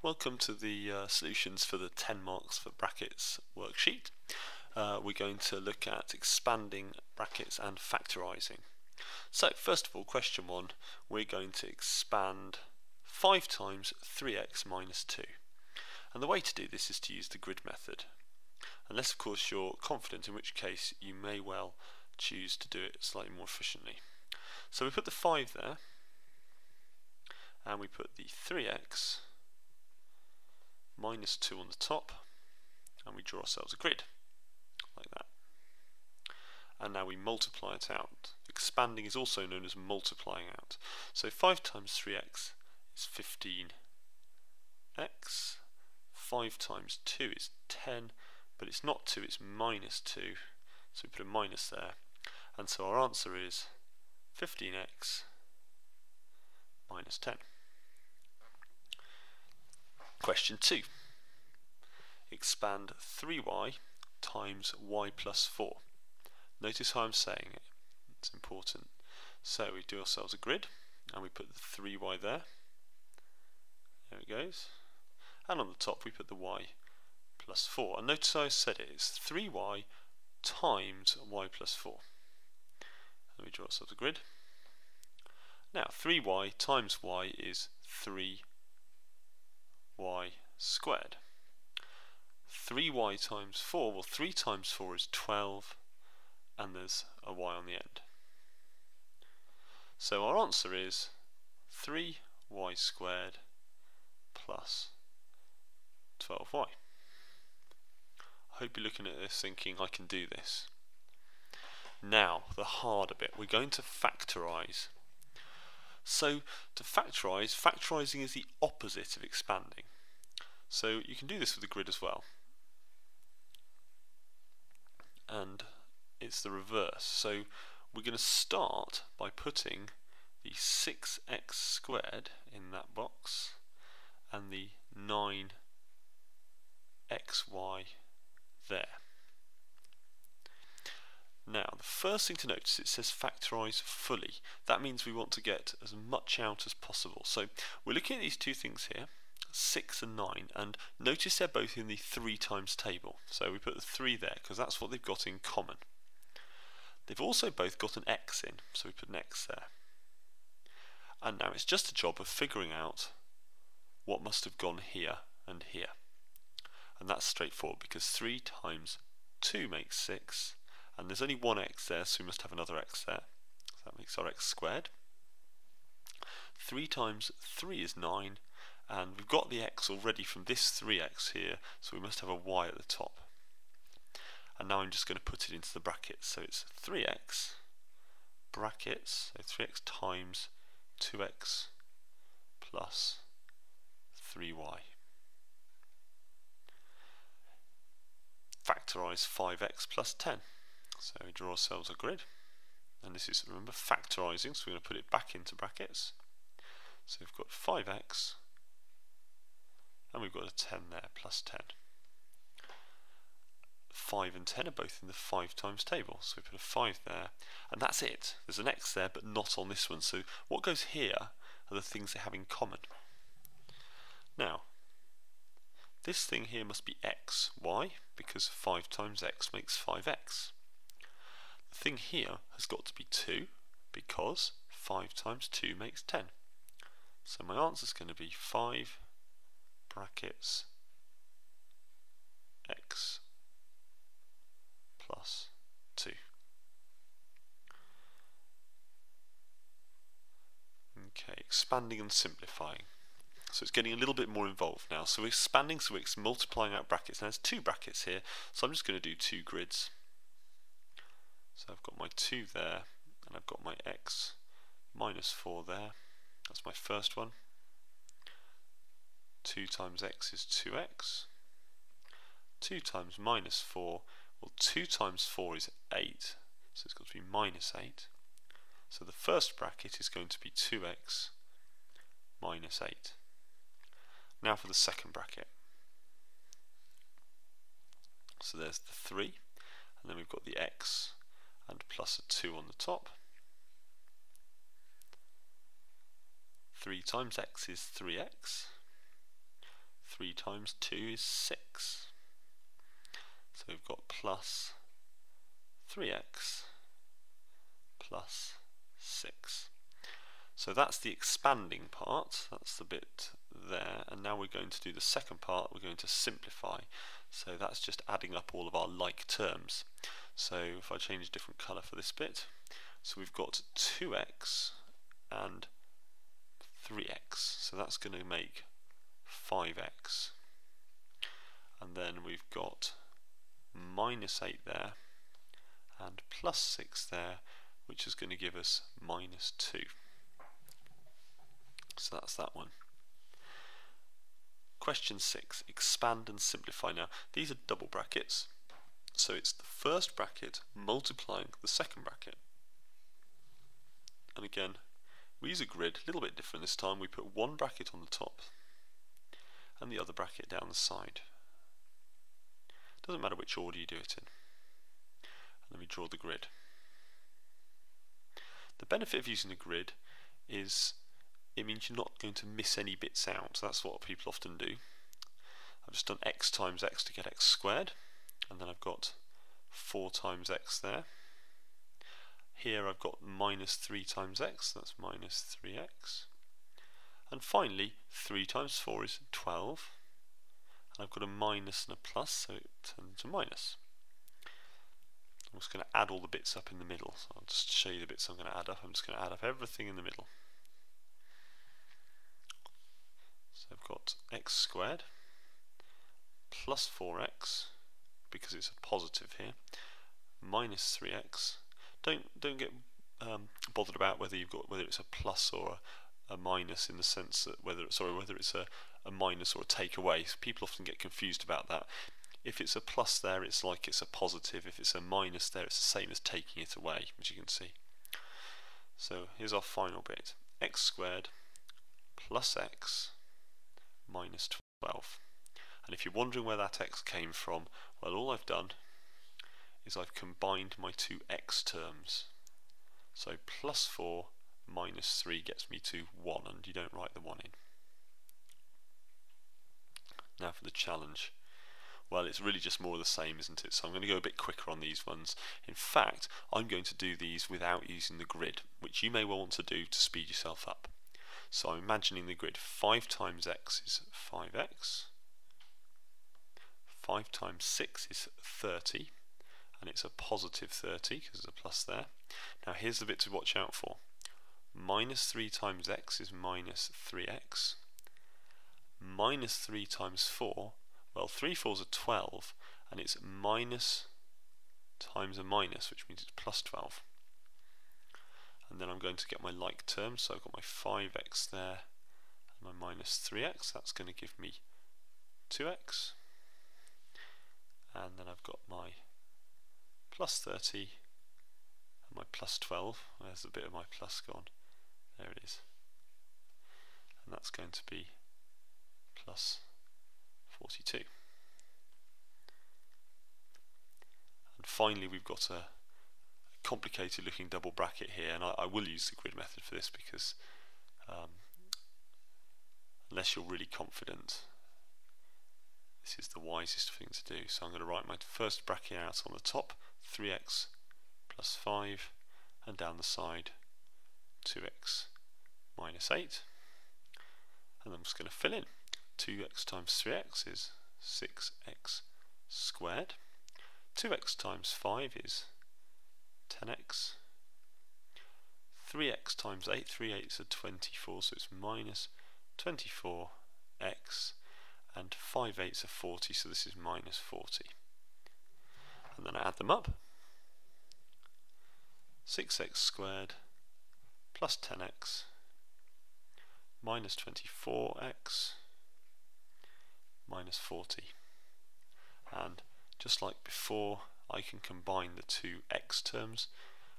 Welcome to the solutions for the 10 marks for brackets worksheet. We're going to look at expanding brackets and factorising. So first of all, question 1, we're going to expand 5 times 3x minus 2. And the way to do this is to use the grid method. Unless of course you're confident, in which case you may well choose to do it slightly more efficiently. So we put the 5 there, and we put the 3x minus 2 on the top, and we draw ourselves a grid like that. And now we multiply it out. Expanding is also known as multiplying out. So 5 times 3x is 15x. 5 times 2 is 10, but it's not 2, it's minus 2. So we put a minus there. And so our answer is 15x minus 10. Question 2. Expand 3y times y plus 4. Notice how I'm saying it. It's important. So we do ourselves a grid, and we put the 3y there. There it goes. And on the top we put the y plus 4. And notice how I said it. It's 3y times y plus 4. And we draw ourselves a grid. Now 3y times y is 3y squared. 3y times 4, well 3 times 4 is 12, and there's a y on the end. So our answer is 3y squared plus 12y. I hope you're looking at this thinking I can do this. Now the harder bit, we're going to factorise. So to factorise, factorising is the opposite of expanding. So you can do this with the grid as well. And it's the reverse. So we're going to start by putting the 6x squared in that box and the 9xy there. Now the first thing to notice, it says factorise fully. That means we want to get as much out as possible. So we're looking at these two things here, 6 and 9, and notice they're both in the 3 times table. So we put the 3 there because that's what they've got in common. They've also both got an x in, so we put an x there. And now it's just a job of figuring out what must have gone here and here. And that's straightforward because 3 times 2 makes 6, and there's only one x there, so we must have another x there. So that makes our x squared. 3 times 3 is 9, and we've got the x already from this 3x here, so we must have a y at the top. And now I'm just going to put it into the brackets. So it's 3x brackets, so 3x times 2x plus 3y. Factorise 5x plus 10. So we draw ourselves a grid, and this is, remember, factorising, so we're going to put it back into brackets. So we've got 5x, and we've got a 10 there, plus 10. 5 and 10 are both in the 5 times table, so we put a 5 there, and that's it. There's an x there, but not on this one, so what goes here are the things they have in common. Now, this thing here must be x. Why? Because 5 times x makes 5x. The thing here has got to be 2, because 5 times 2 makes 10. So my answer is going to be 5 brackets x plus 2. Okay, expanding and simplifying. So it's getting a little bit more involved now. So we're expanding, so we're multiplying out brackets. Now there's 2 brackets here, so I'm just going to do 2 grids. So I've got my 2 there, and I've got my x minus 4 there. That's my first one. 2 times x is 2x. 2 times minus 4, well 2 times 4 is 8, so it's got to be minus 8. So the first bracket is going to be 2x minus 8. Now for the second bracket. So there's the 3, and then we've got the x and plus a 2 on the top. 3 times x is 3x. 3 times 2 is 6. So we've got plus 3x plus 6. So that's the expanding part, that's the bit there, and now we're going to do the second part. We're going to simplify. So that's just adding up all of our like terms. So if I change a different colour for this bit, so we've got 2x and 3x, so that's going to make 5x, and then we've got minus 8 there and plus 6 there, which is going to give us minus 2. So that's that one. Question 6, expand and simplify. Now these are double brackets, so it's the first bracket multiplying the second bracket. And again, we use a grid, a little bit different this time. We put one bracket on the top and the other bracket down the side. Doesn't matter which order you do it in. And then we draw the grid. The benefit of using a grid is it means you're not going to miss any bits out. That's what people often do. I've just done x times x to get x squared, and then I've got 4 times x there. Here I've got minus 3 times x, that's minus 3x. And finally, 3 times 4 is 12. And I've got a minus and a plus, so it turns to minus. I'm just going to add all the bits up in the middle. So I'll just show you the bits I'm going to add up. I'm just going to add up everything in the middle. So I've got x squared plus 4x, because it's a positive here, minus 3x. Don't get bothered about whether it's a plus or a minus, in the sense that whether it's a minus or a take away. So people often get confused about that. If it's a plus there, it's like it's a positive. If it's a minus there, it's the same as taking it away, as you can see. So here's our final bit: x squared plus x minus 12. And if you're wondering where that x came from, well, all I've done is I've combined my two x terms. So plus 4 minus 3 gets me to 1, and you don't write the 1 in. Now for the challenge. Well, it's really just more of the same, isn't it? So I'm going to go a bit quicker on these ones. In fact, I'm going to do these without using the grid, which you may well want to do to speed yourself up. So I'm imagining the grid. 5 times x is 5x. 5 times 6 is 30. And it's a positive 30 because there's a plus there. Now here's the bit to watch out for. Minus 3 times x is minus 3x. Minus 3 times 4, well, 3 fours are 12, and it's minus times a minus, which means it's plus 12. And then I'm going to get my like terms, so I've got my 5x there and my minus 3x. That's going to give me 2x. And then I've got my plus 30 and my plus 12. There's a bit of my plus gone. There it is. And that's going to be plus 42. And finally, we've got a complicated looking double bracket here, and I will use the grid method for this because unless you're really confident, this is the wisest thing to do. So I'm going to write my first bracket out on the top, 3x plus 5, and down the side 2x minus 8, and I'm just going to fill in. 2x times 3x is 6x squared. 2x times 5 is 10x. 3x times 8, 3 8s are 24, so it's minus 24x. And 5 8s are 40, so this is minus 40. And then I add them up. 6x squared plus 10x minus 24x minus 40. And just like before, I can combine the two x terms.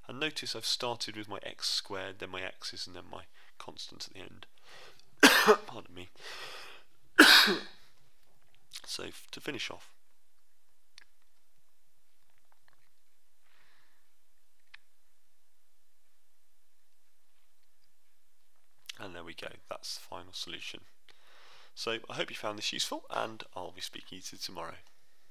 And notice I've started with my x squared, then my x's, and then my constants at the end. Pardon me. So to finish off, and there we go, that's the final solution. So I hope you found this useful, and I'll be speaking to you tomorrow.